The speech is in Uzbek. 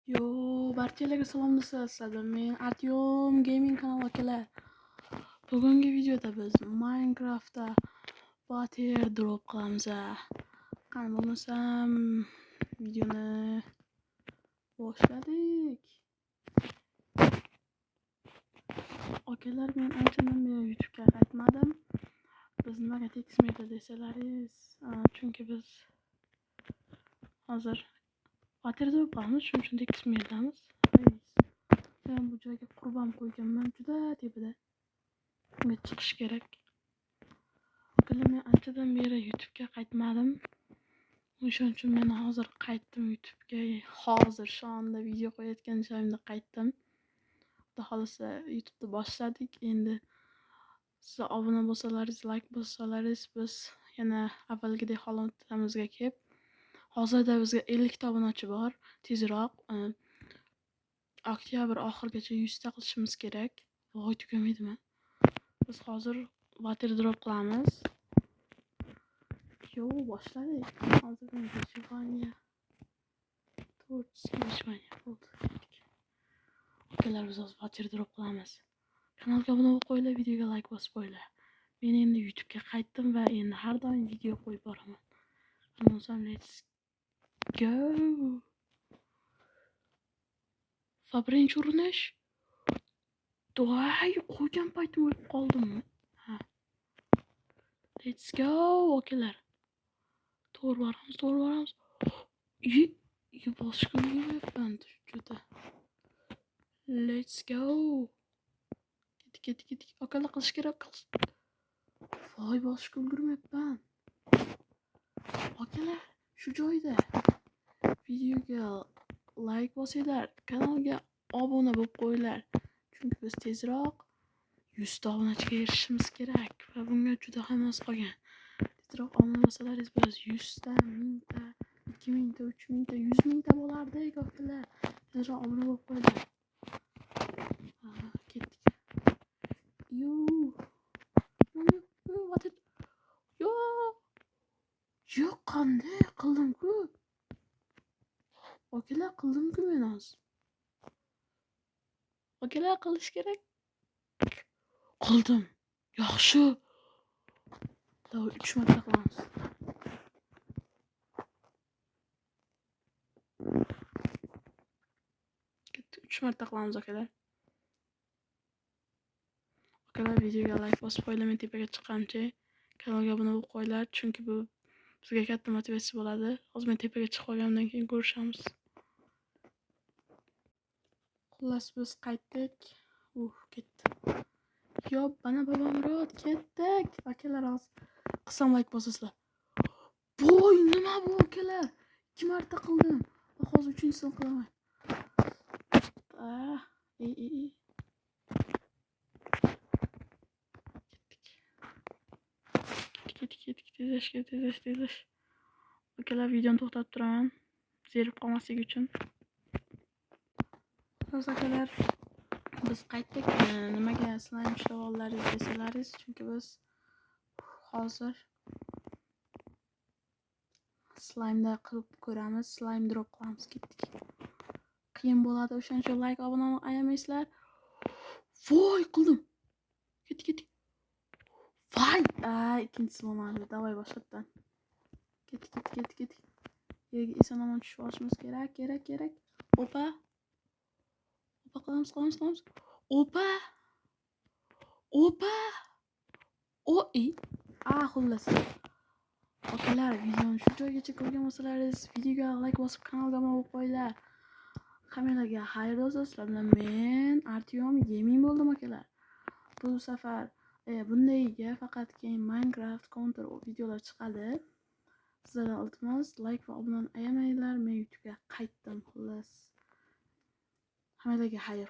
Yo, barchalarga salom sizlar. Men Artyom Gaming kanali akalar. Bugungi videoda biz Minecraftda water drop qilamiz. Qani bo'lmasam videoni boshladik. Akalar, men anchadan beri YouTube'ga qaytmadim. Biz nimaga tekismaydi desalaringiz, chunki biz hozir water drop qilamiz, shuning uchun tekismaydamiz. Men bu joyga qurbon qo'yganman, juda tepida. Bunga chiqish kerak. Akalar, men anchadan beri YouTube'ga qaytmadim. O'shaning uchun men hozir qaytdim YouTube'ga. Hozir shu anda video qo'yayotgan joyimda qaytdim. Xudo xolasa YouTube'da boshladik. Endi siz obuna bo'lsalaringiz, like bosalaringiz, biz yana avvalgidek holatimizga kelib, hozirda bizga 50 ta obunachi bor. Tezroq oktyabr oxirigacha 100 ta qilishimiz kerak. Voy, tugamaydimi? Biz hozir water drop qilamiz. Yo, boshladik. Hozir выживание. 400 выживание bo'ldi. Akalar, biz hozir water drop qilamiz. Kanalga obuna bo'lib qo'yinglar, videoga like bosib qo'yinglar. Men endi YouTube'ga qaytdim va endi har doim video qo'yib boraman. Bo'lmasam let's go. Va birinchi urinish. Do'y, qo'ygan paytim o'lib qoldimmi? Ha. Let's go, akalar. To'g'ri boramiz. Boshqa ulgurmayapman juda. Let's go. Ketdik. Akalar, qilish kerak. Voy, boshqa ulgurmayapman. Akalar, shu joyda videoga like bosinglar, kanalga obuna bo'lib qo'yinglar. Chunki biz tezroq 100 ta obunachiga erishishimiz kerak va bunga juda ham oz qolgan. Tezroq obuna bo'lsalaringiz biz 100 ta, 1000 ta, 2000 ta, 3000 ta, 100 ming ta bo'lardik, akalar. Tezroq obuna bo'lib qo'yinglar. Ketdik. Yo'q, qanday qildim-ku? Akalar, qildim-ku men hozir. Akalar, qilish kerak. Qildim. Yaxshi. 3 marta qilamiz. Ketdik, 3 marta qilamiz, akalar. Akalar, videoga like bosib qo'yinglar, men tepaga chiqqancha kanalga obuna bo'lib qo'yinglar, chunki bu bizga katta motivatsiya bo'ladi. Hozir men tepaga chiqib olgandan keyin ko'rishamiz. Xullas, biz qaytdik. Ketdi. Yo, bana babamrod, ketdik. Akalar, hozir qilsam like bosasizlar. Voy, nima bu, akalar? 2 marta qildim. Hozir 3-chisini qilaman. Ketdik. Tezlash. Akalar, videoni to'xtatib turaman. Zerib qolmaslik uchun. Hozir akalar, biz qaytdik. Nimaga slime ishlab oldingiz desalaringiz, chunki biz hozir slime'da qilib ko'ramiz. Slime drop qilamiz. Ketdik. Qiyin bo'ladi, o'shaning uchun like, obunani ayamaysizlar. Voy, qildim. Ketdik. Voy, ikkinchisi bo'lmadi. Davay, boshqatdan. Ketdik. Yerga eson-omon tushib olishimiz kerak. Opa, qilamiz. Opa. Xullas. Akalar, videoni shu joygacha ko'rgan bo'lsalaringiz, videoga like bosib, kanalga obuna bo'lib qo'yinglar. Hammalarga xayr bo'lsin. Sizlar bilan men Artyom Gaming bo'ldim, akalar. Bu safar bundayga faqatgina Minecraft Counter videolar chiqadi. Sizlardan iltimos like va obunani ayamanglar. Men YouTube'ga qaytdim, xullas. Hammalarga xayr.